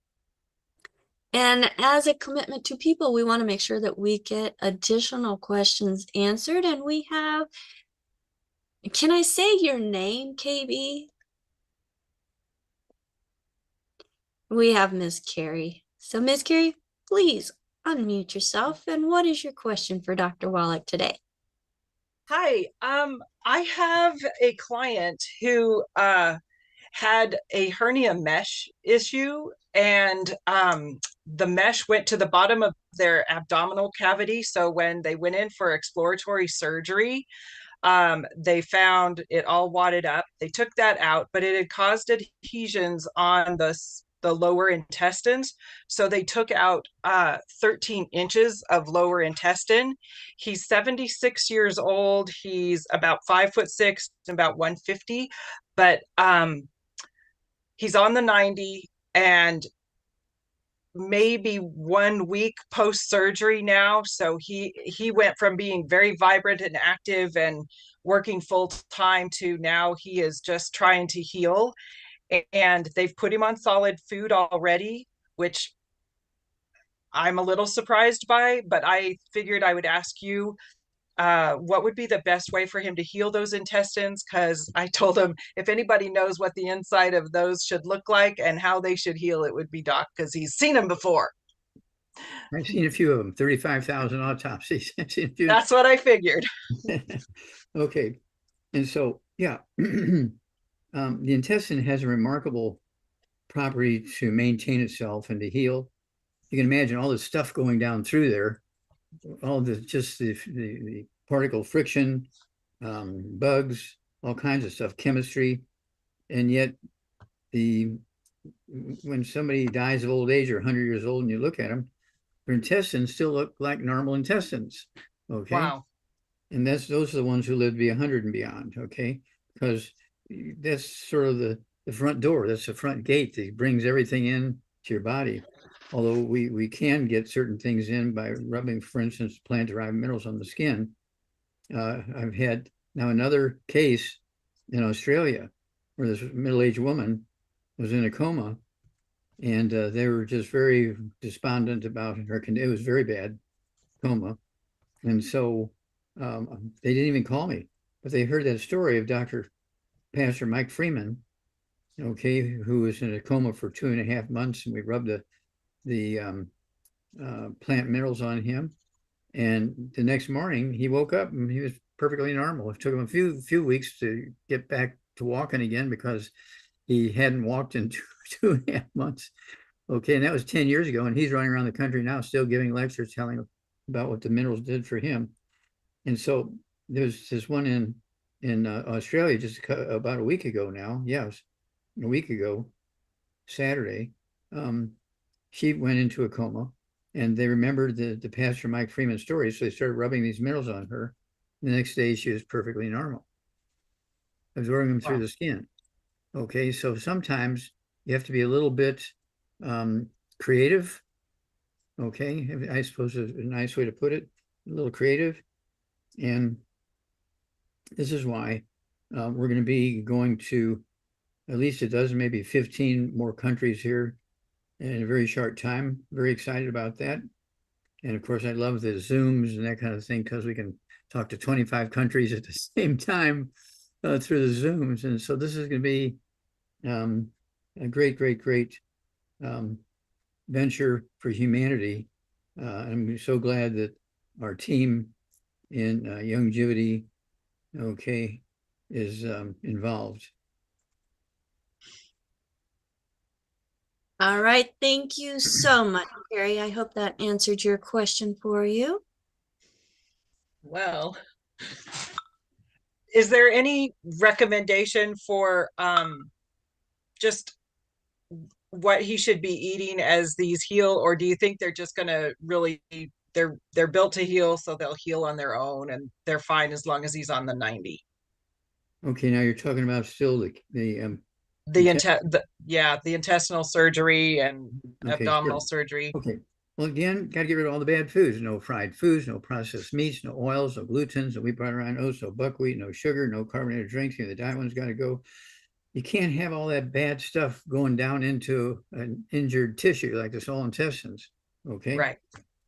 And as a commitment to people, we want to make sure that we get additional questions answered. And we have, can I say your name, KB? We have Miss Carrie. So Miss Carrie, please unmute yourself. And what is your question for Dr. Wallach today? Hi, I have a client who had a hernia mesh issue, and the mesh went to the bottom of their abdominal cavity. So when they went in for exploratory surgery, they found it all wadded up. They took that out, but it had caused adhesions on the lower intestines. So they took out 13 inches of lower intestine. He's 76 years old. He's about 5'6" and about 150, but he's on the 90 and maybe 1 week post surgery now. So he went from being very vibrant and active and working full time to now he is just trying to heal. And they've put him on solid food already, which I'm a little surprised by, but I figured I would ask you what would be the best way for him to heal those intestines, because I told him if anybody knows what the inside of those should look like and how they should heal, it would be Doc, because he's seen them before. I've seen a few of them, 35,000 autopsies. I've seen a few. That's what I figured. Okay. And so, yeah, the intestine has a remarkable property to maintain itself and to heal. You can imagine all the stuff going down through there, all the particle friction, bugs, all kinds of stuff, chemistry. And yet when somebody dies of old age or 100 years old and you look at them, their intestines still look like normal intestines. Okay. Wow. And those are the ones who live to be 100 and beyond. Okay. Because that's sort of the front door. That's the front gate that brings everything in to your body. Although we can get certain things in by rubbing, for instance, plant-derived minerals on the skin. I've had now another case in Australia where this middle-aged woman was in a coma, and they were just very despondent about her condition. It was very bad coma, and so they didn't even call me. but they heard that story of Pastor Mike Freeman, okay, who was in a coma for 2.5 months, and we rubbed the plant minerals on him. And the next morning he woke up and he was perfectly normal. It took him a few weeks to get back to walking again because he hadn't walked in 2.5 months. Okay, and that was 10 years ago, and he's running around the country now still giving lectures telling about what the minerals did for him. And so there's this one in Australia just about a week ago now. Yeah, it was a week ago, Saturday. She went into a coma, and they remembered the Pastor Mike Freeman story, so they started rubbing these minerals on her. The next day, she was perfectly normal, absorbing them through the skin. Okay, so sometimes you have to be a little bit creative. Okay, I suppose is a nice way to put it, a little creative. And this is why we're going to be going to at least a dozen, maybe 15 more countries here in a very short time. Very excited about that. And of course, I love the Zooms and that kind of thing because we can talk to 25 countries at the same time through the Zooms. And so this is going to be a great venture for humanity. I'm so glad that our team in Longevity, okay, is involved. All right. Thank you so much, Carrie. I hope that answered your question for you. Well, is there any recommendation for just what he should be eating as these heal, or do you think they're just going to really they're built to heal, so they'll heal on their own and they're fine as long as he's on the 90? Okay, now you're talking about still the intestinal surgery and abdominal surgery. Okay. Well, again, got to get rid of all the bad foods. No fried foods, no processed meats, no oils, no glutens, no wheat, butter, iron, oats, no buckwheat, no sugar, no carbonated drinks. The diet one's got to go. You can't have all that bad stuff going down into an injured tissue like the small intestines, okay? Right.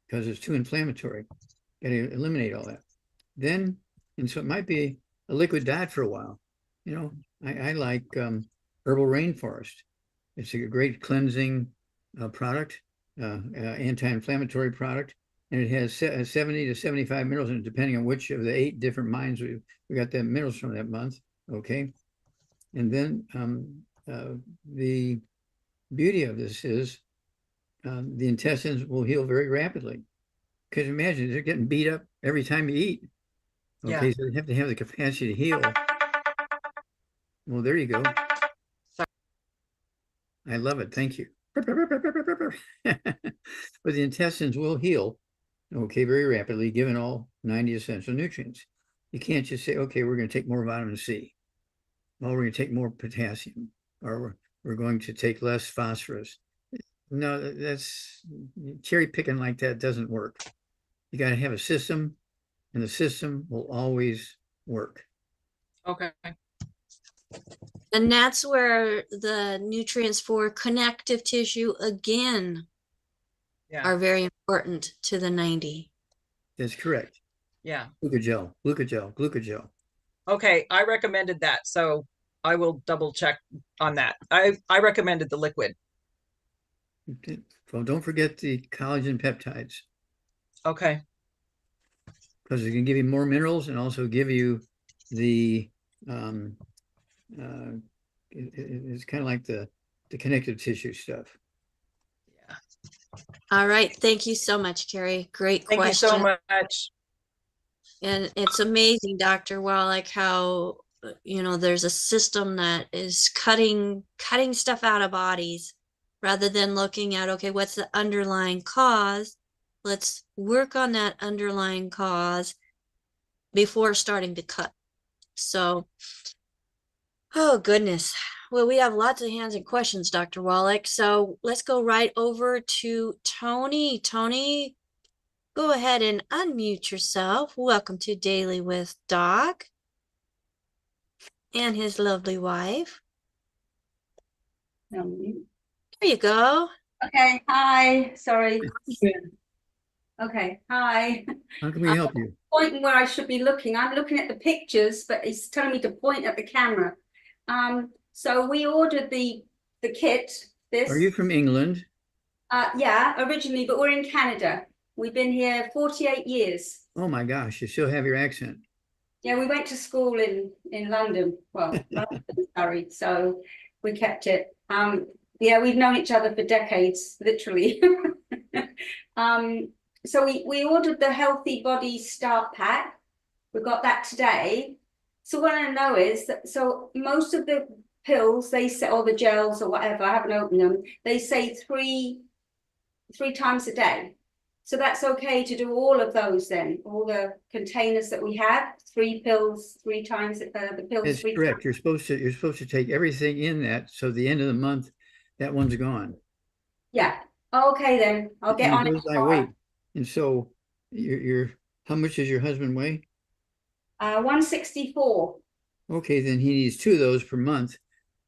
Because it's too inflammatory. Got to eliminate all that. Then, and so it might be a liquid diet for a while. You know, I like herbal rainforest. It's a great cleansing product, anti-inflammatory product, and it has 70 to 75 minerals in it, depending on which of the 8 different mines we got the minerals from that month. Okay. And then the beauty of this is the intestines will heal very rapidly. Because imagine they're getting beat up every time you eat. Okay, yeah. So they have to have the capacity to heal. Well, there you go. I love it. Thank you. But the intestines will heal, okay, very rapidly, given all 90 essential nutrients. You can't just say, okay, we're going to take more vitamin C. Well, we're going to take more potassium, or we're going to take less phosphorus. No, that's cherry picking like that doesn't work. You got to have a system, and the system will always work. Okay. And that's where the nutrients for connective tissue again are very important to the 90. That's correct. Yeah. Glucogel. Okay, I recommended that, so I will double check on that. I recommended the liquid. Well, don't forget the collagen peptides. Okay. Because it can give you more minerals and also give you the it's kind of like the connective tissue stuff. Yeah. All right. Thank you so much, Carrie. Great question. Thank you so much. And it's amazing, Dr. Wallach, how, you know, there's a system that is cutting stuff out of bodies rather than looking at, okay, what's the underlying cause? Let's work on that underlying cause before starting to cut. So, oh goodness. Well, we have lots of hands and questions, Dr. Wallach. So let's go right over to Tony. Tony, go ahead and unmute yourself. Welcome to Daily with Doc and his lovely wife. There you go. Okay, hi. Sorry. Okay, hi. How can we help you? pointing where I should be looking. I'm looking at the pictures, but it's telling me to point at the camera. So we ordered the kit. This. Are you from England? Yeah, originally, but we're in Canada. We've been here 48 years. Oh my gosh, you still have your accent. Yeah, we went to school in London. Well, sorry, so we kept it. Yeah, we've known each other for decades, literally. So we ordered the Healthy Body Start Pack. We got that today. So what I know is that, so most of the pills they say, or the gels or whatever, I haven't opened them, they say three times a day. So that's okay to do all of those then, all the containers that we have, 3 pills 3 times, the pills. That's 3 correct. times. You're supposed to take everything in that, so the end of the month, that one's gone. Yeah. Okay then. I'll get on it. Goes by weight. And so you're how much does your husband weigh? 164. Okay, then he needs 2 of those per month,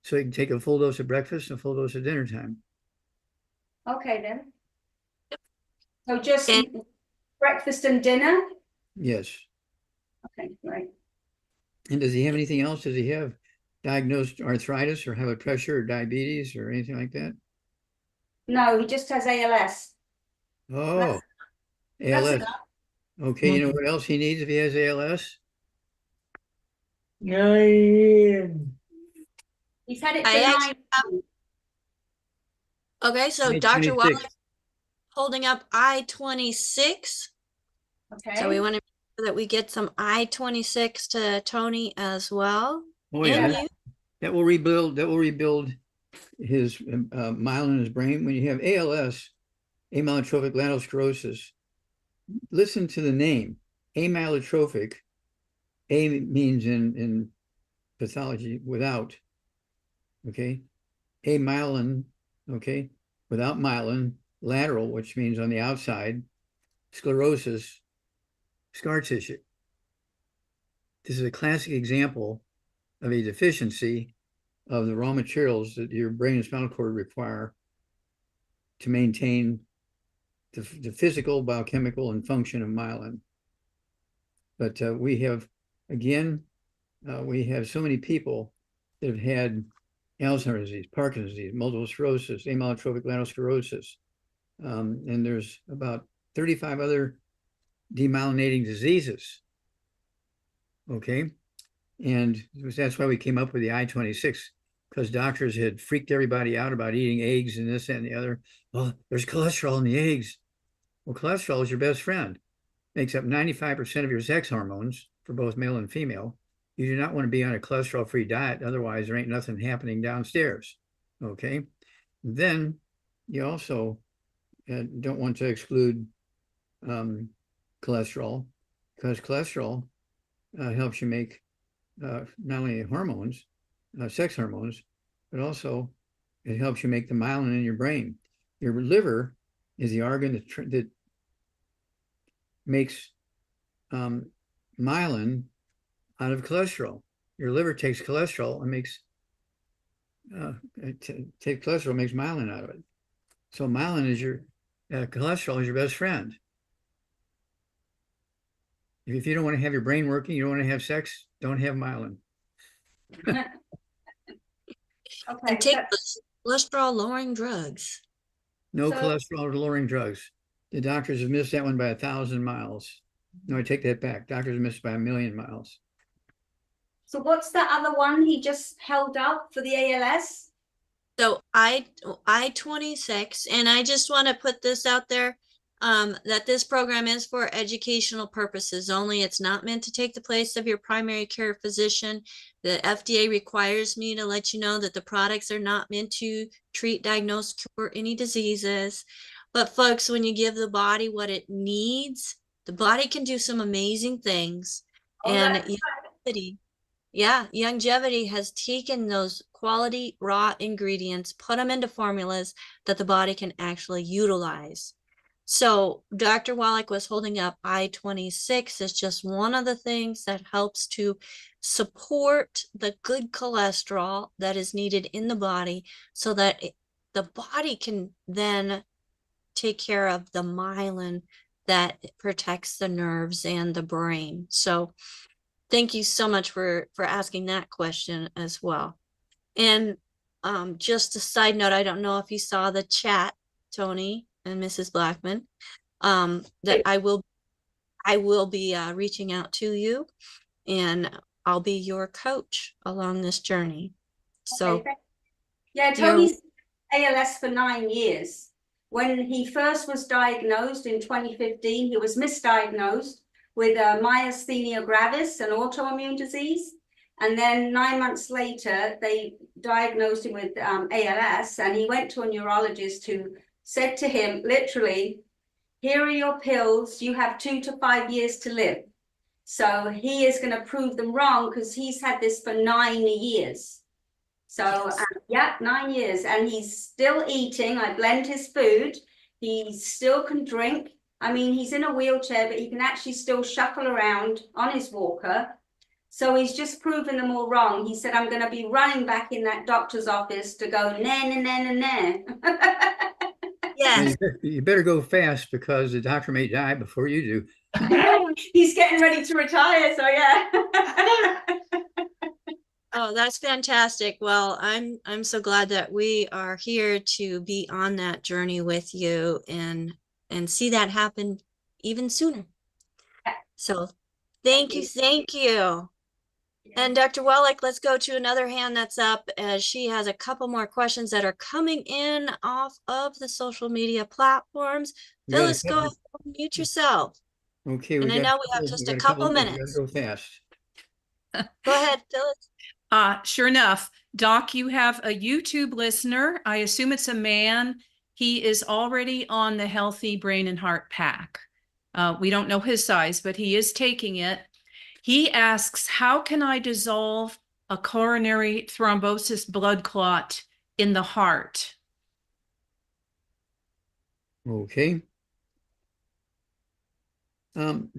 so he can take a full dose of breakfast and a full dose of dinner time. Okay then. So just And- breakfast and dinner? Yes. Okay, right. And does he have anything else? Does he have diagnosed arthritis or have a pressure or diabetes or anything like that? No, he just has ALS. Oh, That's ALS. enough. Okay, you know what else he needs if he has ALS? He's had it I for actually 9 Okay, so Page Dr. 26. Wallach holding up I-26. Okay. So we want to make sure that we get some I-26 to Tony as well. Oh And yeah, you. that will rebuild his myelin in his brain. When you have ALS, amyotrophic lateral sclerosis, listen to the name, amyotrophic. A means in pathology without, okay? Amyelin, okay? Without myelin, lateral, which means on the outside, sclerosis, scar tissue. This is a classic example of a deficiency of the raw materials that your brain and spinal cord require to maintain the physical, biochemical, and function of myelin. But we have, again, we have so many people that have had Alzheimer's disease, Parkinson's disease, multiple sclerosis, amyotrophic lateral sclerosis. And there's about 35 other demyelinating diseases. Okay. And that's why we came up with the I-26, because doctors had freaked everybody out about eating eggs and this, that, and the other. Well, there's cholesterol in the eggs. Well, cholesterol is your best friend. Makes up 95% of your sex hormones for both male and female. You do not want to be on a cholesterol-free diet. Otherwise, there ain't nothing happening downstairs. Okay. Then you also don't want to exclude cholesterol, because cholesterol helps you make not only hormones, sex hormones, but also it helps you make the myelin in your brain. Your liver is the organ that makes myelin out of cholesterol. Your liver takes cholesterol and makes cholesterol, makes myelin out of it. So myelin is your cholesterol is your best friend. If you don't want to have your brain working, you don't want to have sex, don't have myelin. Okay. And take cholesterol lowering drugs. No So- cholesterol lowering drugs. The doctors have missed that one by 1,000 miles. No, I take that back. Doctors have missed by 1,000,000 miles. So what's the other one he just held up for the ALS? So I-26, and I just want to put this out there, that this program is for educational purposes only. It's not meant to take the place of your primary care physician. The FDA requires me to let you know that the products are not meant to treat, diagnose, cure any diseases. But folks, when you give the body what it needs, the body can do some amazing things. Oh, And that's Longevity has taken those quality raw ingredients, put them into formulas that the body can actually utilize. So Dr. Wallach was holding up I-26 as just one of the things that helps to support the good cholesterol that is needed in the body, so that the body can then take care of the myelin that protects the nerves and the brain. So thank you so much for asking that question as well. And just a side note, I don't know if you saw the chat, Tony and Mrs. Blackman, that I will be reaching out to you, and I'll be your coach along this journey. So Okay, yeah, Tony's ALS for 9 years. When he first was diagnosed in 2015, he was misdiagnosed with myasthenia gravis, an autoimmune disease. And then 9 months later, they diagnosed him with ALS, and he went to a neurologist who said to him, literally, here are your pills, you have 2 to 5 years to live. So he is going to prove them wrong because he's had this for 9 years. So yeah, 9 years, and he's still eating. I blend his food. He still can drink. I mean, he's in a wheelchair, but he can actually still shuffle around on his walker. So he's just proven them all wrong. He said, I'm going to be running back in that doctor's office to go, nah. yes. You better go fast because the doctor may die before you do. He's getting ready to retire, so yeah. Oh, that's fantastic. Well, I'm so glad that we are here to be on that journey with you and see that happen even sooner. So thank you. And Dr. Wallach, let's go to another hand that's up, as she has a couple more questions that are coming in off of the social media platforms. Phyllis, go ahead and mute yourself. Okay, and I know we have just a couple minutes. Go fast. Go ahead, Phyllis. Sure enough, Doc, you have a YouTube listener. I assume it's a man. He is already on the Healthy Brain and Heart Pack. We don't know his size, but he is taking it. He asks, how can I dissolve a coronary thrombosis blood clot in the heart? Okay.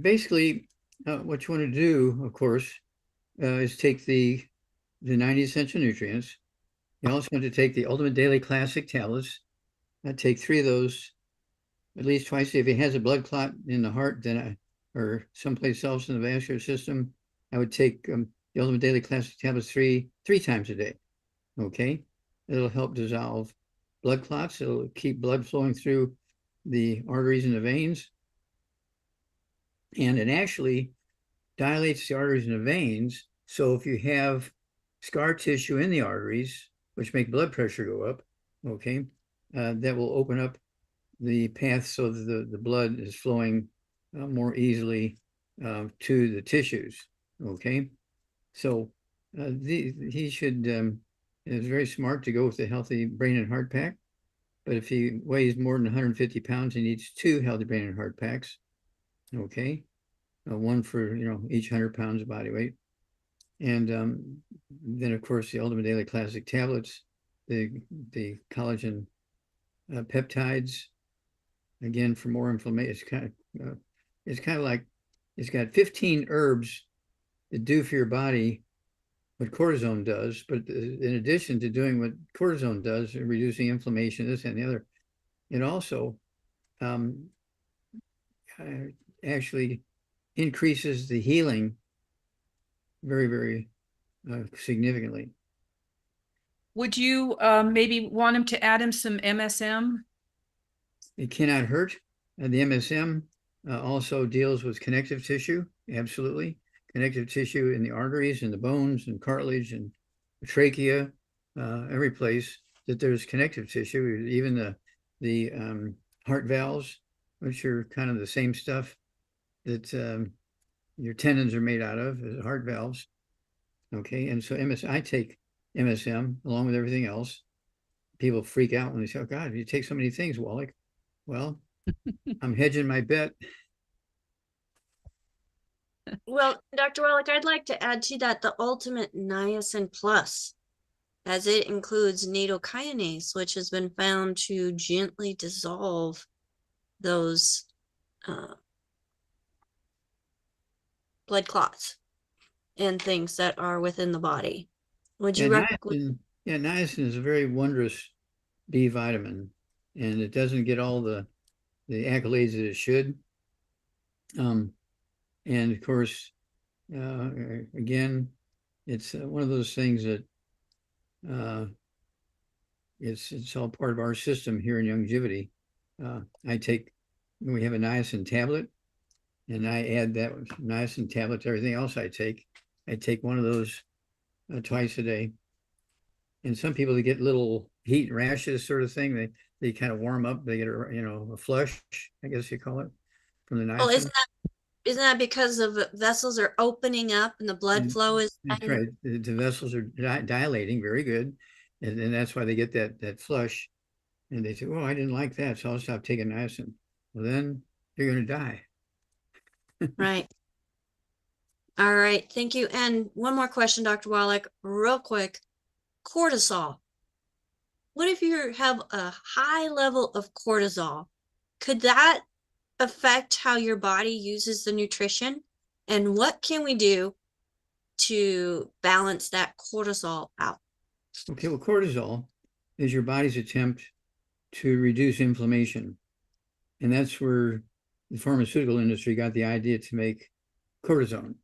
Basically, what you want to do, of course, is take the 90 essential nutrients. You also want to take the Ultimate Daily Classic tablets. Take 3 of those at least twice. If he has a blood clot in the heart, then or someplace else in the vascular system, I would take the Ultimate Daily Classic tablets three times a day. Okay, it'll help dissolve blood clots. It'll keep blood flowing through the arteries and the veins, and it actually dilates the arteries and the veins. So if you have scar tissue in the arteries, which make blood pressure go up, okay, that will open up the path so that the blood is flowing more easily to the tissues, okay? So he should, is very smart to go with the Healthy Brain and Heart Pack, but if he weighs more than 150 pounds, he needs 2 Healthy Brain and Heart Packs, okay? One for, each 100 pounds of body weight. And then, of course, the Ultimate Daily Classic tablets, the collagen peptides, again, for more inflammation. It's kind of like, it's got 15 herbs that do for your body what cortisone does, but in addition to doing what cortisone does, reducing inflammation, this and the other, it also actually increases the healing very, very significantly. Would you maybe want him to add him some MSM? It cannot hurt. The MSM also deals with connective tissue, absolutely. Connective tissue in the arteries and the bones and cartilage and the trachea, every place that there's connective tissue, even the heart valves, which are kind of the same stuff that your tendons are made out of, as heart valves. Okay, and so I take MSM along with everything else. People freak out when they say, oh God, you take so many things, Wallach. Well, I'm hedging my bet. Well, Dr. Wallach, I'd like to add to that the Ultimate Niacin Plus, as it includes nattokinase, which has been found to gently dissolve those blood clots and things that are within the body. Would you recommend? Yeah, niacin is a very wondrous B vitamin, and it doesn't get all the accolades that it should. And of course, again, it's one of those things that it's all part of our system here in Youngevity. We have a niacin tablet, and I add that niacin tablet to everything else I take. I take one of those twice a day. And some people, they get little heat rashes sort of thing. They kind of warm up. They get a flush, I guess you call it, from the Well, niacin. isn't that because of vessels are opening up and the blood flow is That's right. The vessels are dilating very good, and that's why they get that flush. And they say, "Oh, I didn't like that, so I'll stop taking niacin." Well, then you're going to die. right. All right, thank you. And one more question, Dr. Wallach, real quick. Cortisol. What if you have a high level of cortisol? Could that affect how your body uses the nutrition? And what can we do to balance that cortisol out? Okay, well, cortisol is your body's attempt to reduce inflammation. And that's where the pharmaceutical industry got the idea to make cortisone,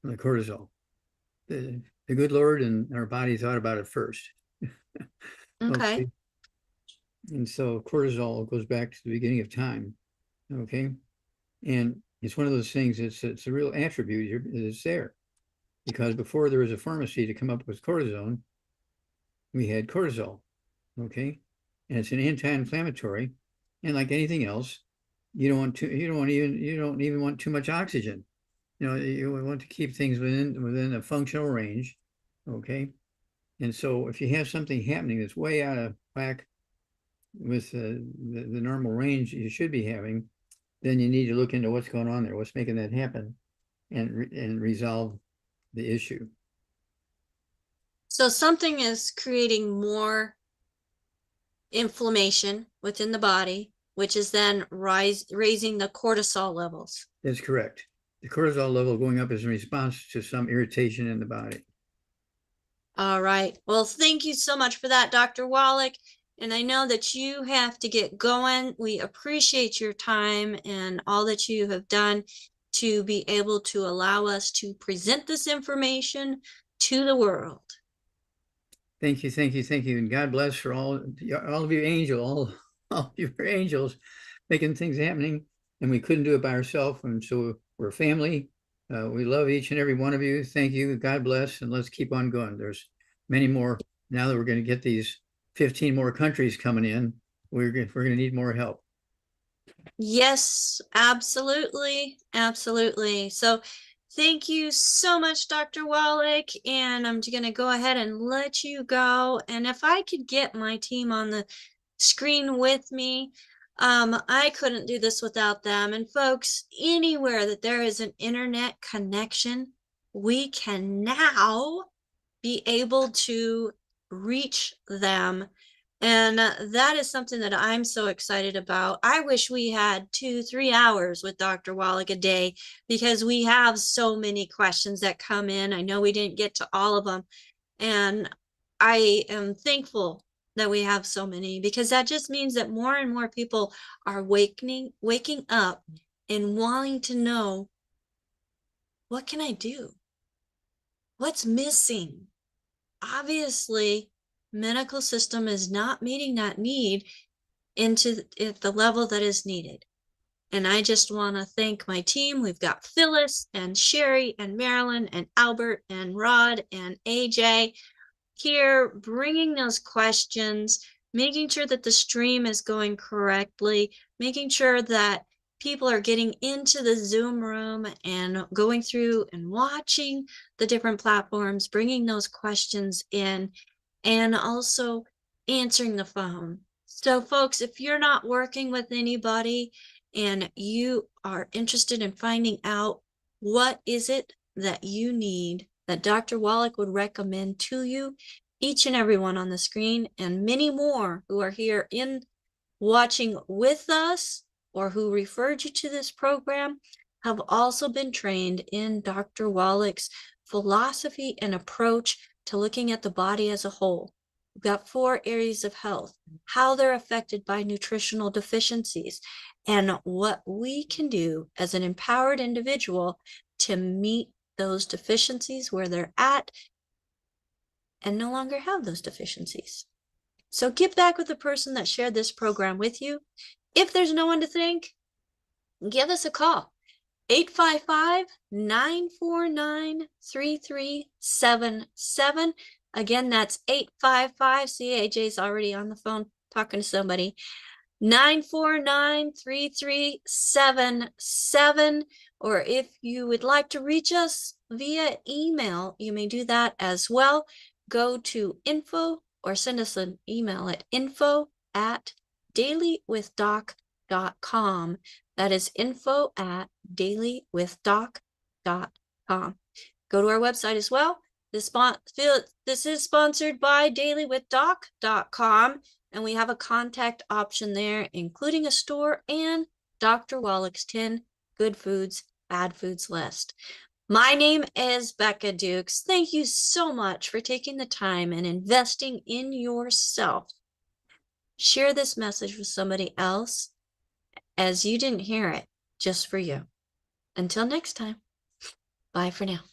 the cortisol. The good Lord and our body thought about it first. Okay. And so cortisol goes back to the beginning of time. Okay. And it's one of those things, it's a real attribute that's there. Because before there was a pharmacy to come up with cortisone, we had cortisol. Okay. And it's an anti-inflammatory. And like anything else, you don't even want too much oxygen. You want to keep things within a functional range. Okay. And so if you have something happening that's way out of whack with the normal range you should be having, then you need to look into what's going on there, what's making that happen, and resolve the issue. So something is creating more inflammation within the body, which is then raising the cortisol levels. That's correct. The cortisol level going up is in response to some irritation in the body. All right. Well, thank you so much for that, Dr. Wallach. And I know that you have to get going. We appreciate your time and all that you have done to be able to allow us to present this information to the world. Thank you, thank you, thank you. And God bless for all of you angels, all of your angels making things happening. And we couldn't do it by ourselves. And so we're a family. We love each and every one of you. Thank you. God bless. And let's keep on going. There's many more. Now that we're going to get these 15 more countries coming in, we're going to need more help. Yes, absolutely. Absolutely. So thank you so much, Dr. Wallach. And I'm going to go ahead and let you go. And if I could get my team on the screen with me, I couldn't do this without them. And folks, anywhere that there is an internet connection, we can now be able to reach them. And that is something that I'm so excited about. I wish we had 2-3 hours with Dr. Wallach a day, because we have so many questions that come in. I know we didn't get to all of them. And I am thankful that we have so many, because that just means that more and more people are waking up and wanting to know, what can I do? What's missing? Obviously, medical system is not meeting that need at the level that is needed. And I just want to thank my team. We've got Phyllis and Sherry and Marilyn and Albert and Rod and AJ here, bringing those questions, making sure that the stream is going correctly, making sure that people are getting into the Zoom room and going through and watching the different platforms, bringing those questions in, and also answering the phone. So folks, if you're not working with anybody and you are interested in finding out what is it that you need that Dr. Wallach would recommend to you, each and every one on the screen and many more who are here in watching with us or who referred you to this program have also been trained in Dr. Wallach's philosophy and approach to looking at the body as a whole. We've got 4 areas of health, how they're affected by nutritional deficiencies, and what we can do as an empowered individual to meet those deficiencies where they're at and no longer have those deficiencies. So get back with the person that shared this program with you. If there's no one to thank, give us a call. 855-949-3377. Again, that's 855. CAJ's already on the phone talking to somebody. 949-3377. Or if you would like to reach us via email, you may do that as well. Go to info or send us an email at info@dailywithdoc.com. That is info@dailywithdoc.com. Go to our website as well. This is sponsored by dailywithdoc.com, and we have a contact option there, including a store and Dr. Wallach's 10 good foods, bad foods list. My name is Becca Dukes. Thank you so much for taking the time and investing in yourself. Share this message with somebody else as you didn't hear it, just for you. Until next time, bye for now.